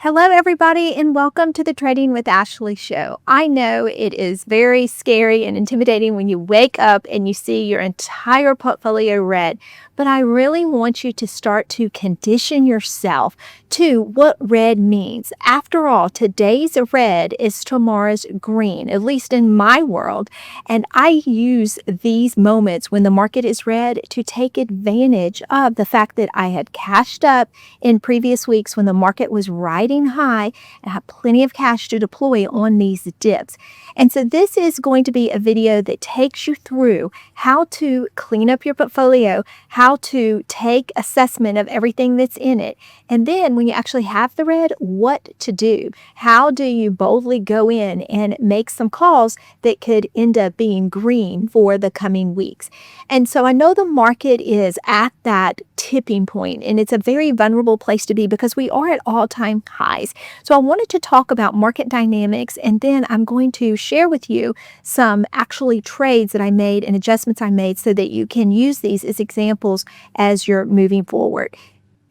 Hello, everybody, and welcome to the Trading with Ashley show. I know it is very scary and intimidating when you wake up and you see your entire portfolio red, but I really want you to start to condition yourself to what red means. After all, today's red is tomorrow's green, at least in my world, and I use these moments when the market is red to take advantage of the fact that I had cashed up in previous weeks when the market was riding high and have plenty of cash to deploy on these dips. And so this is going to be a video that takes you through how to clean up your portfolio, how to take assessment of everything that's in it, and then when you actually have the red, what to do. How do you boldly go in and make some calls that could end up being green for the coming weeks? And so I know the market is at that tipping point, and it's a very vulnerable place to be because we are at all-time highs. So I wanted to talk about market dynamics, and then I'm going to share with you some actually trades that I made and adjustments I made so that you can use these as examples as you're moving forward.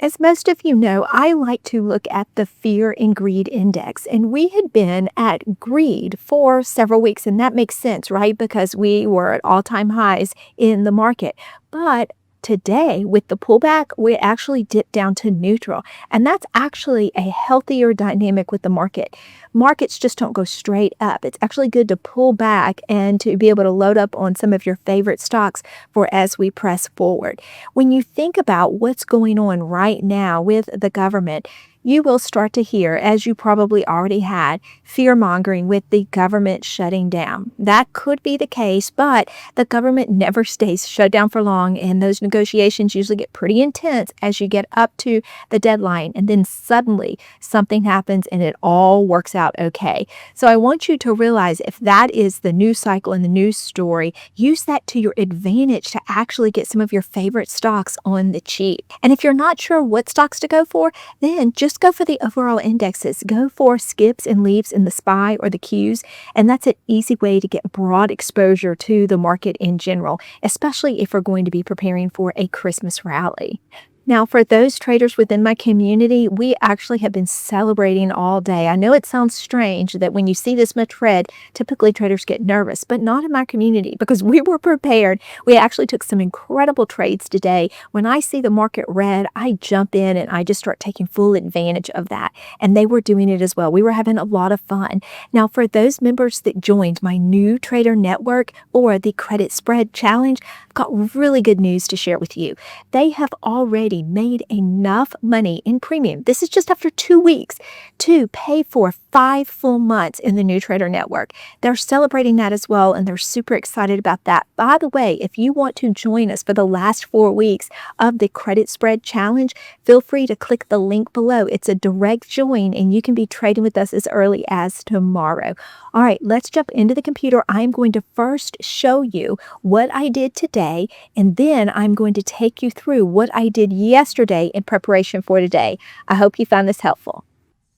As most of you know, I like to look at the Fear and Greed Index, and we had been at greed for several weeks, and that makes sense, right? Because we were at all-time highs in the market. But today, with the pullback, we actually dipped down to neutral, and that's actually a healthier dynamic with the market. Markets just don't go straight up. It's actually good to pull back and to be able to load up on some of your favorite stocks for as we press forward. When you think about what's going on right now with the government, you will start to hear, as you probably already had, fear-mongering with the government shutting down. That could be the case, but the government never stays shut down for long, and those negotiations usually get pretty intense as you get up to the deadline, and then suddenly something happens and it all works out okay. So I want you to realize if that is the news cycle and the news story, use that to your advantage to actually get some of your favorite stocks on the cheap. And if you're not sure what stocks to go for, then just go for the overall indexes. Go for skips and leaves in the SPY or the Qs, and that's an easy way to get broad exposure to the market in general, especially if we're going to be preparing for a Christmas rally. Now, for those traders within my community, we actually have been celebrating all day. I know it sounds strange that when you see this much red, typically traders get nervous, but not in my community because we were prepared. We actually took some incredible trades today. When I see the market red, I jump in and I just start taking full advantage of that. And they were doing it as well. We were having a lot of fun. Now, for those members that joined my new trader network or the credit spread challenge, I've got really good news to share with you. They have already made enough money in premium. This is just after 2 weeks to pay for 5 full months in the new trader network. They're celebrating that as well, and they're super excited about that. By the way, if you want to join us for the last 4 weeks of the credit spread challenge, feel free to click the link below. It's a direct join, and you can be trading with us as early as tomorrow. All right, let's jump into the computer. I'm going to first show you what I did today, and then I'm going to take you through what I did yesterday in preparation for today. I hope you found this helpful.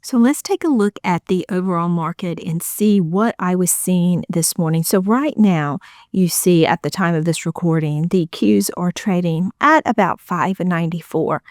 So let's take a look at the overall market and see what I was seeing this morning. So right now, you see at the time of this recording, the Qs are trading at about 594,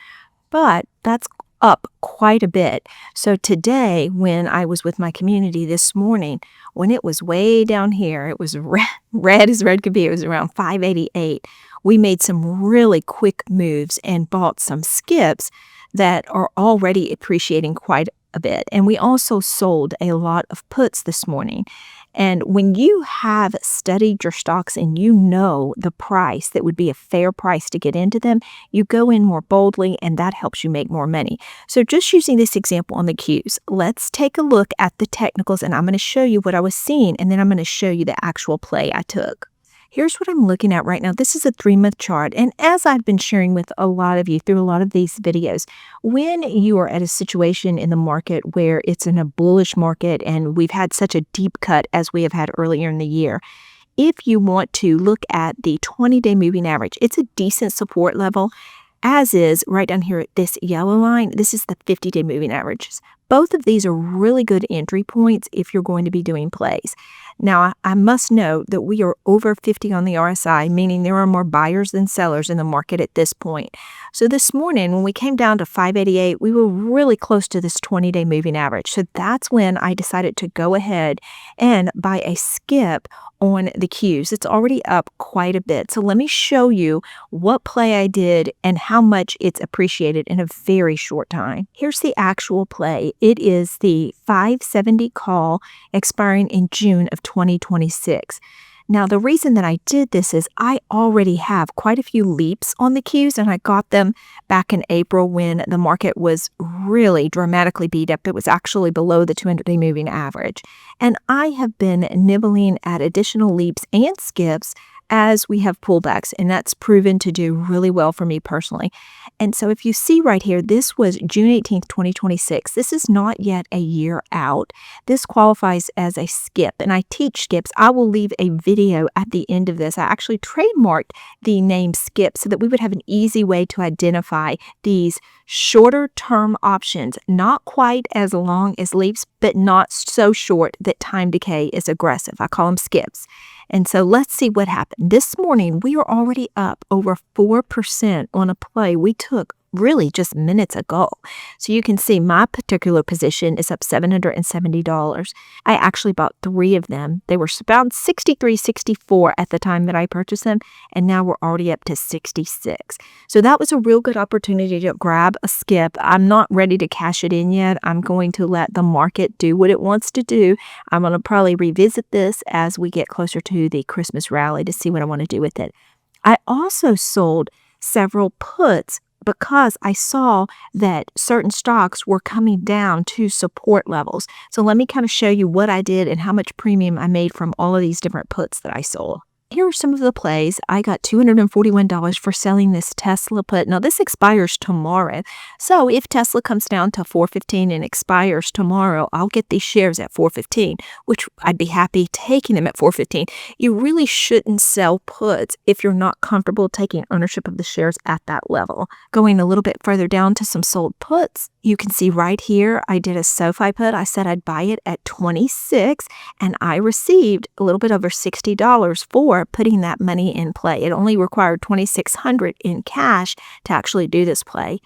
but that's up quite a bit. So today, when I was with my community this morning, when it was way down here, it was red as red could be. It was around 588. We made some really quick moves and bought some skips that are already appreciating quite a bit. And we also sold a lot of puts this morning. And when you have studied your stocks and you know the price that would be a fair price to get into them, you go in more boldly and that helps you make more money. So just using this example on the Qs, let's take a look at the technicals, and I'm going to show you what I was seeing, and then I'm going to show you the actual play I took. Here's what I'm looking at right now. This is a 3-month chart. And as I've been sharing with a lot of you through a lot of these videos, when you are at a situation in the market where it's in a bullish market and we've had such a deep cut as we have had earlier in the year, if you want to look at the 20-day moving average, it's a decent support level, as is right down here at this yellow line. This is the 50-day moving averages. Both of these are really good entry points if you're going to be doing plays. Now, I must note that we are over 50 on the RSI, meaning there are more buyers than sellers in the market at this point. So this morning, when we came down to 588, we were really close to this 20-day moving average. So that's when I decided to go ahead and buy a skip on the Qs. It's already up quite a bit. So let me show you what play I did and how much it's appreciated in a very short time. Here's the actual play. It is the 570 call expiring in June of 2026. Now, the reason that I did this is I already have quite a few leaps on the Qs, and I got them back in April when the market was really dramatically beat up. It was actually below the 200-day moving average. And I have been nibbling at additional leaps and skips as we have pullbacks, and that's proven to do really well for me personally. And so if you see right here, this was June 18th, 2026. This is not yet a year out. This qualifies as a skip, and I teach skips. I will leave a video at the end of this. I actually trademarked the name skip so that we would have an easy way to identify these shorter term options, not quite as long as leaps, but not so short that time decay is aggressive. I call them skips. And so let's see what happened. This morning, we are already up over 4% on a play we took really just minutes ago. So you can see my particular position is up $770. I actually bought 3 of them. They were around 63, 64 at the time that I purchased them, and now we're already up to 66. So that was a real good opportunity to grab a skip. I'm not ready to cash it in yet. I'm going to let the market do what it wants to do. I'm going to probably revisit this as we get closer to the Christmas rally to see what I want to do with it. I also sold several puts because I saw that certain stocks were coming down to support levels. So let me kind of show you what I did and how much premium I made from all of these different puts that I sold. Here are some of the plays. I got $241 for selling this Tesla put. Now, this expires tomorrow. So if Tesla comes down to $4.15 and expires tomorrow, I'll get these shares at $4.15, which I'd be happy taking them at $4.15. You really shouldn't sell puts if you're not comfortable taking ownership of the shares at that level. Going a little bit further down to some sold puts, you can see right here, I did a SoFi put. I said I'd buy it at 26, and I received a little bit over $60 for putting that money in play. It only required $2,600 in cash to actually do this play.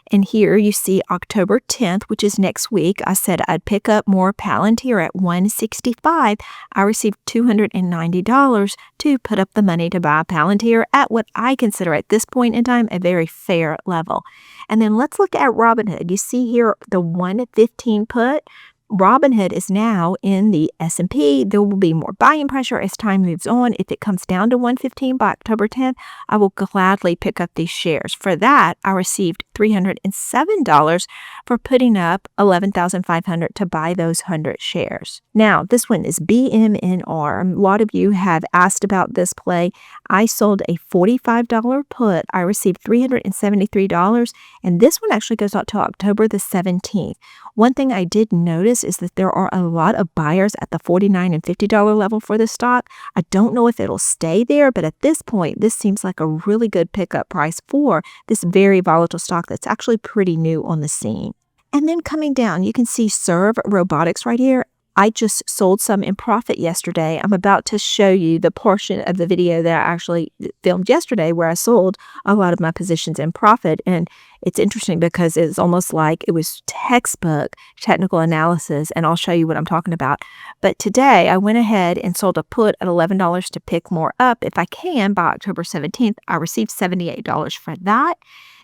And here you see October 10th, which is next week. I said I'd pick up more Palantir at 165. I received $290 to put up the money to buy Palantir at what I consider at this point in time a very fair level. And then let's look at Robinhood. You see here the 115 put. Robinhood is now in the S&P. There will be more buying pressure as time moves on. If it comes down to 115 by October 10th, I will gladly pick up these shares. For that, I received $307 for putting up $11,500 to buy those 100 shares. Now, this one is BMNR. A lot of you have asked about this play. I sold a $45 put. I received $373, and this one actually goes out to October the 17th. One thing I did notice is that there are a lot of buyers at the $49 and $50 level for this stock. I don't know if it'll stay there, but at this point, this seems like a really good pickup price for this very volatile stock that's actually pretty new on the scene. And then coming down, you can see Serve Robotics right here. I just sold some in profit yesterday. I'm about to show you the portion of the video that I actually filmed yesterday where I sold a lot of my positions in profit. And it's interesting because it's almost like it was textbook technical analysis, and I'll show you what I'm talking about. But today I went ahead and sold a put at $11 to pick more up. If I can, by October 17th, I received $78 for that.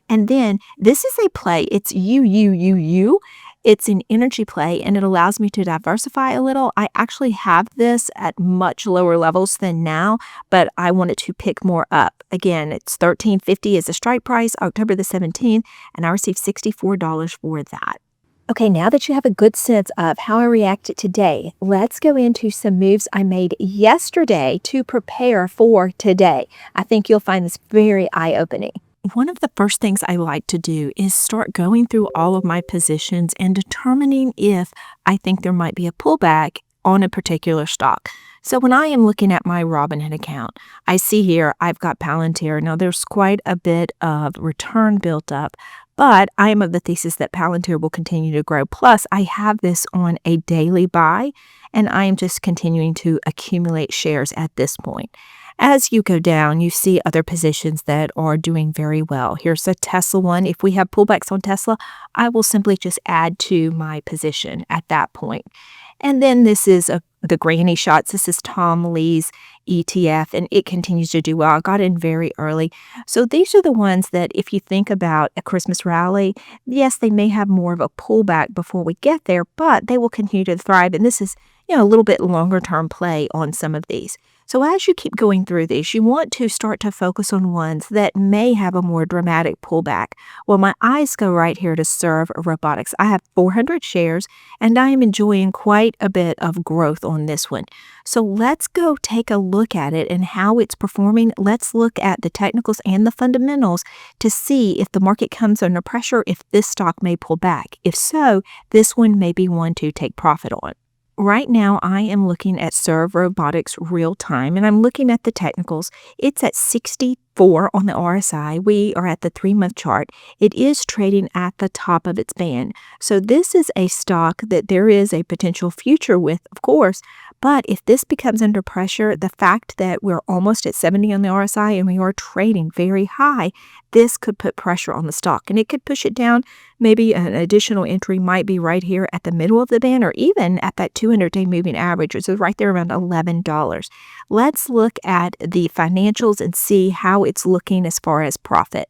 And then this is a play. It's UUUU. It's an energy play, and it allows me to diversify a little. I actually have this at much lower levels than now, but I wanted to pick more up. Again, it's $13.50 is the strike price, October the 17th, and I received $64 for that. Okay, now that you have a good sense of how I reacted today, let's go into some moves I made yesterday to prepare for today. I think you'll find this very eye-opening. One of the first things I like to do is start going through all of my positions and determining if I think there might be a pullback on a particular stock. So when I am looking at my Robinhood account, I see here I've got Palantir. Now there's quite a bit of return built up, But I am of the thesis that Palantir will continue to grow. Plus, I have this on a daily buy, and I am just continuing to accumulate shares at this point. As you go down, you see other positions that are doing very well. Here's a Tesla one. If we have pullbacks on Tesla, I will simply just add to my position at that point. And then this is the Granny Shots. This is Tom Lee's ETF, and it continues to do well. I got in very early. So these are the ones that if you think about a Christmas rally, yes, they may have more of a pullback before we get there, but they will continue to thrive. And this is, a little bit longer term play on some of these. So as you keep going through these, you want to start to focus on ones that may have a more dramatic pullback. Well, my eyes go right here to Serve Robotics. I have 400 shares, and I am enjoying quite a bit of growth on this one. So let's go take a look at it and how it's performing. Let's look at the technicals and the fundamentals to see if the market comes under pressure, if this stock may pull back. If so, this one may be one to take profit on. Right now, I am looking at Serve Robotics real time, and I'm looking at the technicals. It's at 64 on the RSI. We are at the 3-month chart. It is trading at the top of its band. So this is a stock that there is a potential future with, of course. But if this becomes under pressure, the fact that we're almost at 70 on the RSI and we are trading very high, this could put pressure on the stock, and it could push it down. Maybe an additional entry might be right here at the middle of the band, or even at that 200-day moving average, which is right there around $11. Let's look at the financials and see how it's looking as far as profit.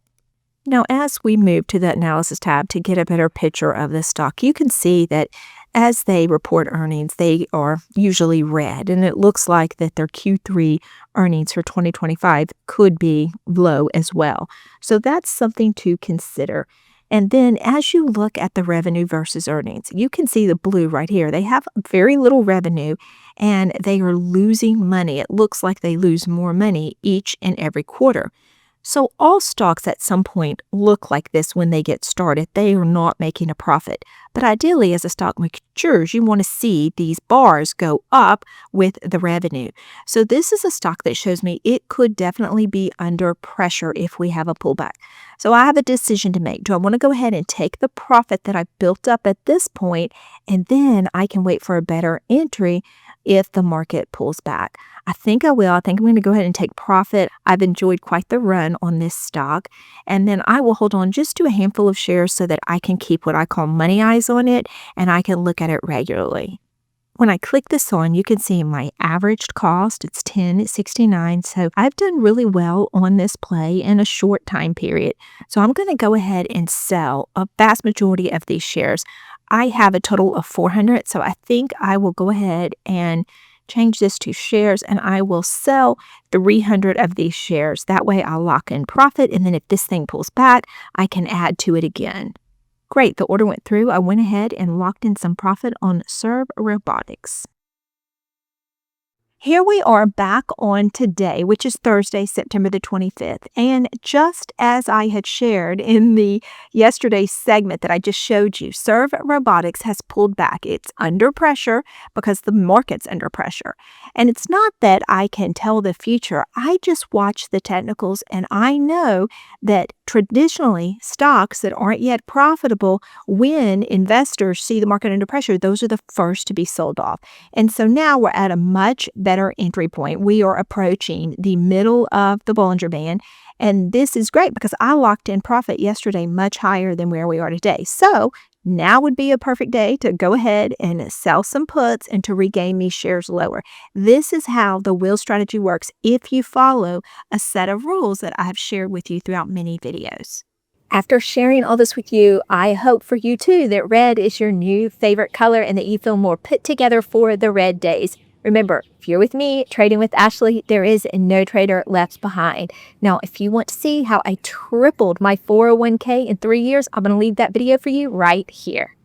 Now, as we move to the analysis tab to get a better picture of this stock, you can see that as they report earnings, they are usually red, and it looks like that their Q3 earnings for 2025 could be low as well. So that's something to consider. And then as you look at the revenue versus earnings, you can see the blue right here. They have very little revenue, and they are losing money. It looks like they lose more money each and every quarter. So all stocks at some point look like this when they get started. They are not making a profit. But ideally, as a stock matures, you want to see these bars go up with the revenue. So this is a stock that shows me it could definitely be under pressure if we have a pullback. So I have a decision to make. Do I want to go ahead and take the profit that I built up at this point, and then I can wait for a better entry if the market pulls back? I think I will. I think I'm going to go ahead and take profit. I've enjoyed quite the run on this stock, and then I will hold on just to a handful of shares so that I can keep what I call money eyes on it, and I can look at it regularly. When I click this on, you can see my averaged cost. It's $10.69. So I've done really well on this play in a short time period. So I'm going to go ahead and sell a vast majority of these shares. I have a total of 400. So I think I will go ahead and change this to shares, and I will sell 300 of these shares. That way I'll lock in profit, and then if this thing pulls back, I can add to it again. Great, the order went through. I went ahead and locked in some profit on Serve Robotics. Here we are back on today, which is Thursday, September the 25th. And just as I had shared in the yesterday's segment that I just showed you, Serve Robotics has pulled back. It's under pressure because the market's under pressure. And it's not that I can tell the future. I just watch the technicals, and I know that traditionally stocks that aren't yet profitable, when investors see the market under pressure, those are the first to be sold off. And so now we're at a much better entry point. We are approaching the middle of the Bollinger Band, and this is great because I locked in profit yesterday much higher than where we are today. So now would be a perfect day to go ahead and sell some puts and to regain these shares lower. This is how the wheel strategy works if you follow a set of rules that I have shared with you throughout many videos. After sharing all this with you, I hope for you too that red is your new favorite color and that you feel more put together for the red days. Remember, if you're with me, trading with Ashley, there is no trader left behind. Now, if you want to see how I tripled my 401k in 3 years, I'm going to leave that video for you right here.